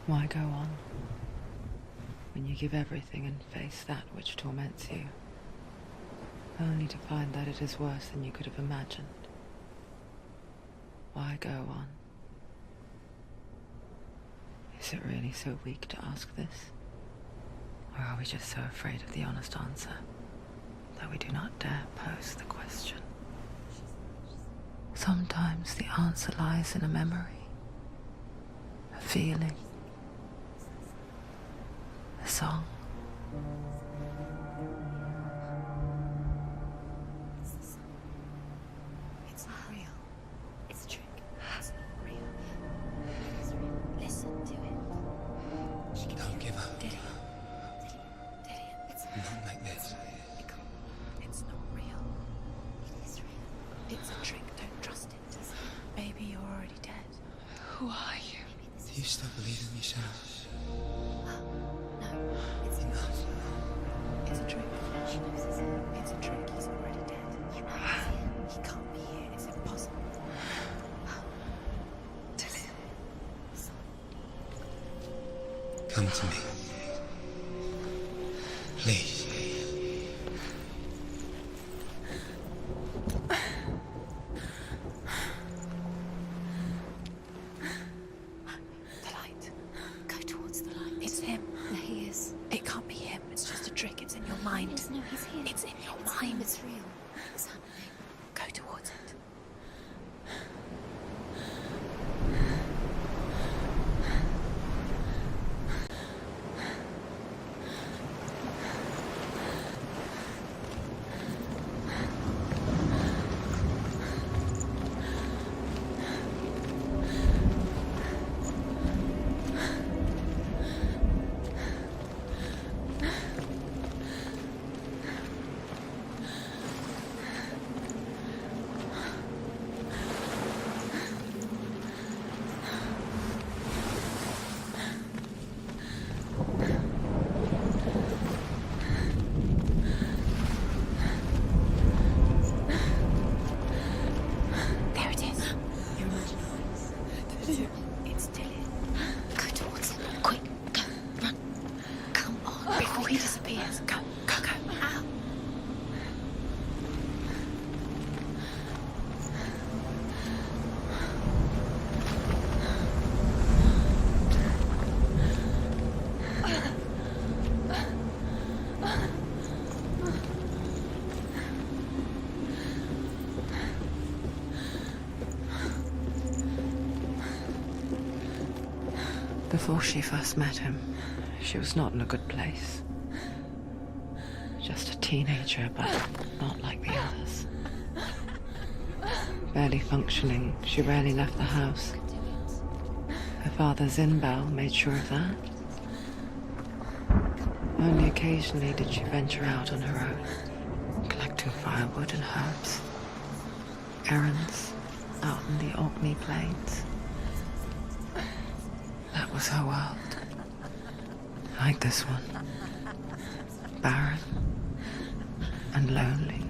Why go on when you give everything and face that which torments you, only to find that it is worse than you could have imagined? Why go on? Is it really so weak to ask this? Or are we just so afraid of the honest answer that we do not dare pose the question? Sometimes the answer lies in a memory, a feeling, a song. It's not real. It's a trick. It's not real. It is real. Listen to it. She can Don't give up. Dilian. It's Not like this. It's not real. It is real. It's a trick. Don't trust it. Maybe you're already dead. Who are you? Do you still believe in me, Shadow? No, it's Enough. It's a trick. She knows it's him. It's a trick. He's already dead. You know he's here. He can't be here. It's impossible. Dilian. Come to me. Please. The light. Go towards the light. It's him. There he is. It can't be him. It's just a trick. It's in your mind. No, he's here. It's in your mind. It's real. It's happening. Go towards it. There it is. Your imagination. It's Dilian. Go towards it. Quick. Go. Run. Come on. Before he disappears. Go. Go, go. Ow. Before she first met him, she was not in a good place. Just a teenager, but not like the others. Barely functioning, she rarely left the house. Her father's in-bell made sure of that. Only occasionally did she venture out on her own, collecting firewood and herbs. Errands out in the Orkney Plains. That was her world. Like this one. Barren and lonely.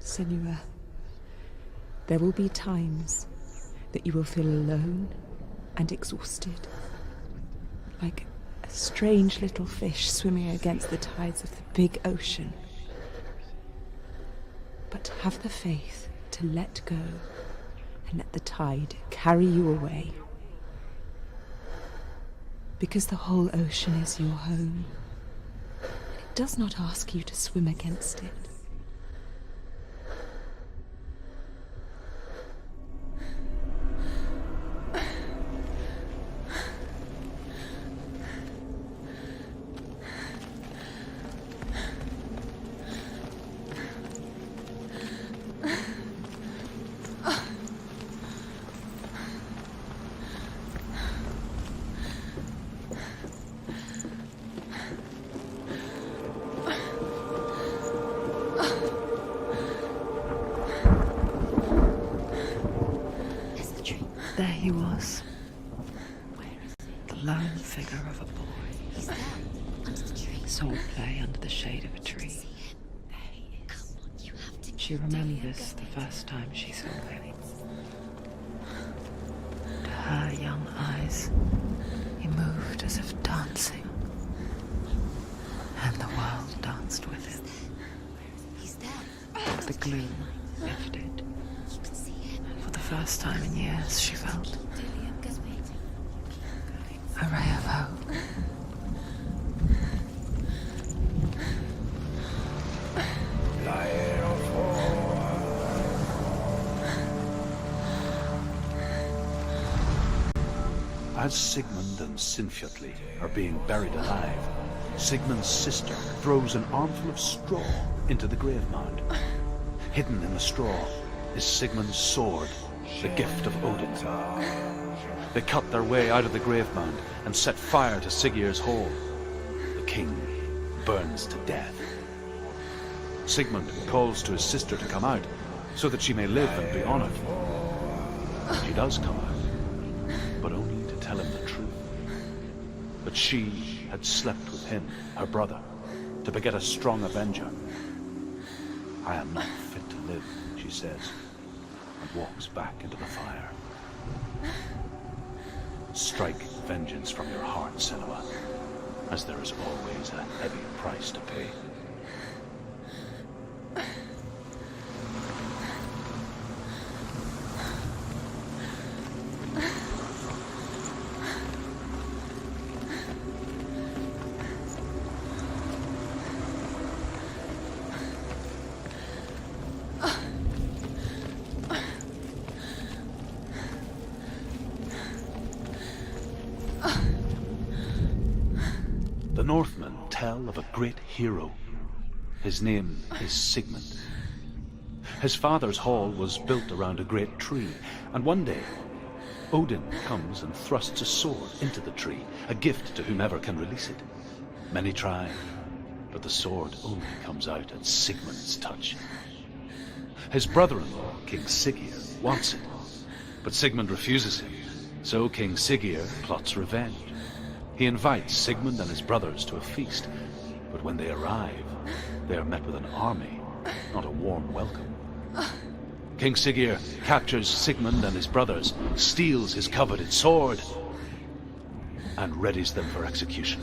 Senua, there will be times that you will feel alone and exhausted, like a strange little fish swimming against the tides of the big ocean. But have the faith to let go and let the tide carry you away. because the whole ocean is your home. It does not ask you to swim against it. There he was, the lone figure of a boy. Sword play under the shade of a tree. She remembers the first time she saw him. To her young eyes, he moved as if dancing, and the world danced with him. The gloom lifted. For the first time in years, she felt a ray of hope. As Sigmund and Sinfjotli are being buried alive, Sigmund's sister throws an armful of straw into the grave mound. Hidden in the straw is Sigmund's sword, the gift of Odin. They cut their way out of the grave mound and set fire to Siggeir's hall. The king burns to death. Sigmund calls to his sister to come out so that she may live and be honored. She does come out, but only to tell him the truth. That she had slept with him, her brother, to beget a strong avenger. I am not fit to live, she says, and walks back into the fire. Strike vengeance from your heart, Senua, as there is always a heavy price to pay. The Northmen tell of a great hero. His name is Sigmund. His father's hall was built around a great tree, and one day, Odin comes and thrusts a sword into the tree, a gift to whomever can release it. Many try, but the sword only comes out at Sigmund's touch. His brother-in-law, King Siggeir, wants it, but Sigmund refuses him, so King Siggeir plots revenge. He invites Sigmund and his brothers to a feast, but when they arrive, they are met with an army, not a warm welcome. King Siggeir captures Sigmund and his brothers, steals his coveted sword, and readies them for execution.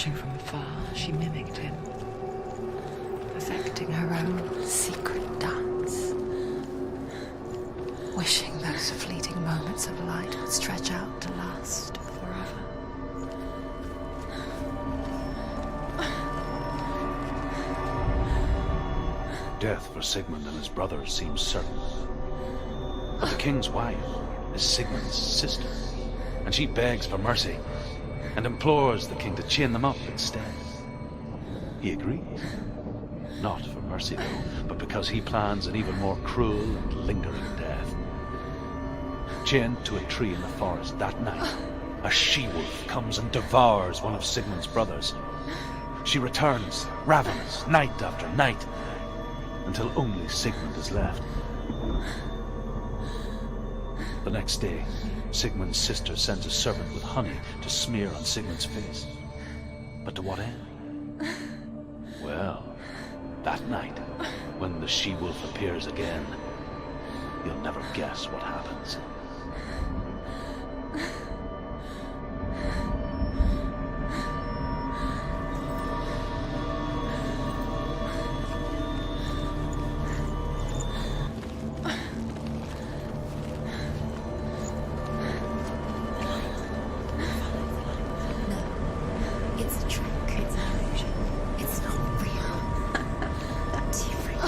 Watching from afar, she mimicked him, perfecting her own secret dance, wishing those fleeting moments of light would stretch out to last forever. Death for Sigmund and his brothers seems certain. But the king's wife is Sigmund's sister, and she begs for mercy and implores the king to chain them up instead. He agrees. Not for mercy, though, but because he plans an even more cruel and lingering death. Chained to a tree in the forest that night, a she-wolf comes and devours one of Sigmund's brothers. She returns, ravenous, night after night, until only Sigmund is left. The next day, Sigmund's sister sends a servant with honey to smear on Sigmund's face. But to what end? Well, that night, when the she-wolf appears again, you'll never guess what happens. It's a trick. It's an illusion. It's not real. That's different.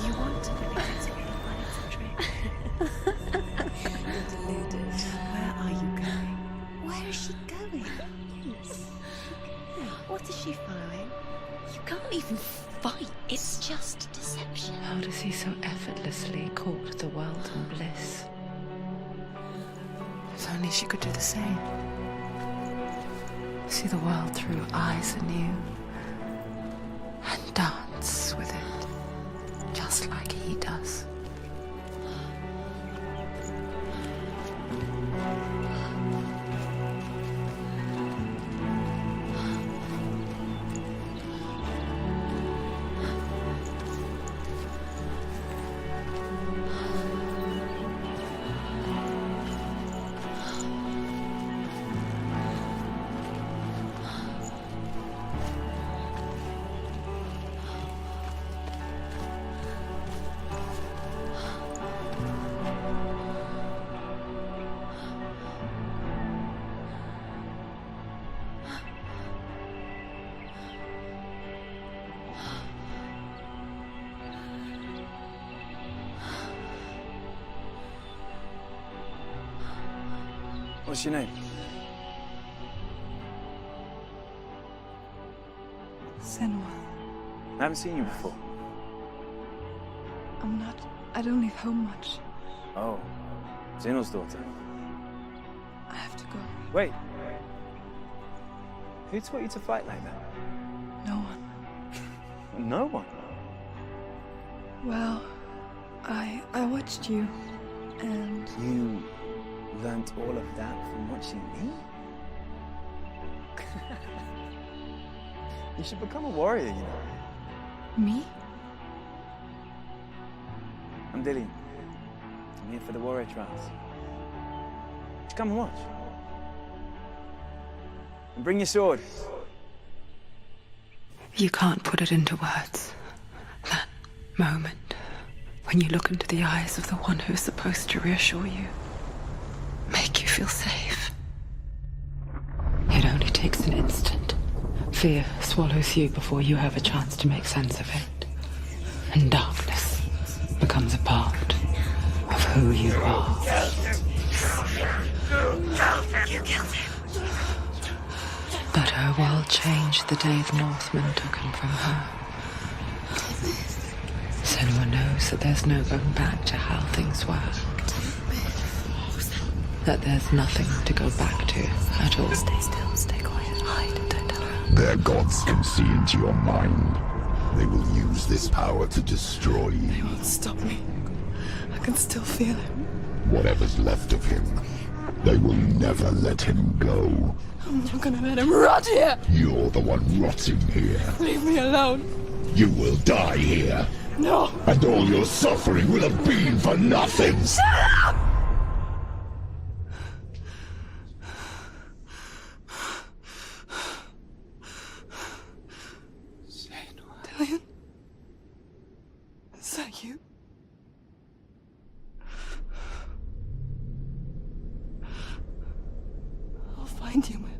You want to believe it's real, but it's a trick. You're deluded. Where are you going? Where is she going? What is she following? You can't even fight. It's just deception. How does he so effortlessly court the world and bliss? If only she could do the same. See the world through eyes anew and dance with it, just like he does. What's your name? Senua. I haven't seen you before. I don't leave home much. Oh, Zeno's daughter. I have to go. Wait. Who taught you to fight like that? No one. No one. Well, I watched you, and You learnt all of that from watching me? You should become a warrior, you know. me? I'm Dilian. I'm here for the warrior trials. Just come and watch. And bring your sword. You can't put it into words. That moment when you look into the eyes of the one who is supposed to reassure you, make you feel safe. It only takes an instant. Fear swallows you before you have a chance to make sense of it. And darkness becomes a part of who you are. You killed him. But her world changed the day the Northmen took him from her. Senua knows that there's no going back to how things were. That there's nothing to go back to at all. Stay still, stay quiet, hide, don't tell her. Their gods can see into your mind. They will use this power to destroy They you. won't stop me. I can still feel him. Whatever's left of him, they will never let him go. I'm not gonna let him rot here. You're the one rotting here. Leave me alone. You will die here. No. And all your suffering will have been for nothing. find you, my